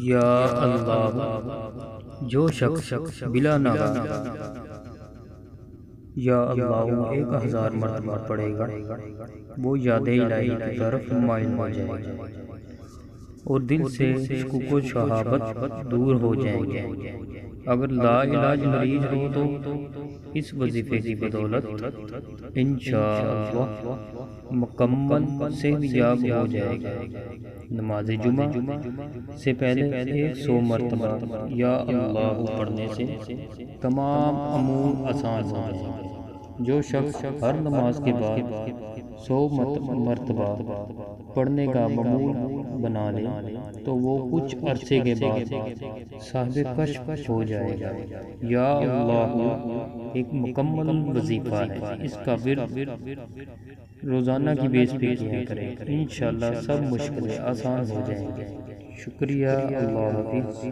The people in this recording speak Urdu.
یا اللہ، جو شخص بلا ناغہ یا اللہ 1000 مرتبہ پڑھے گا وہ یاد الہی کی طرف مائل ہو جائے گا اور دل سے شکوک و شہابت دور ہو جائیں گے۔ اگر لا علاج مریض ہو تو اس وظیفے کی بدولت انشاءاللہ مکمل صحت یاب ہو جائے گا۔ نماز جمعہ سے پہلے 100 مرتبہ یا اللہ پڑھنے سے تمام امور آسان ہو جائیں گے۔ جو شخص ہر نماز کے بعد 100 مرتبہ پڑھنے کا معمول بنا لے تو وہ کچھ عرصے کے بعد صاحب کشف ہو جائے گا۔ یا اللہ ایک مکمل وظیفہ ہے، اس کا ورد روزانہ کی بیس پہ کیا کریں، انشاءاللہ سب مشکلیں آسان ہو جائیں گے۔ شکریہ، اللہ حافظ۔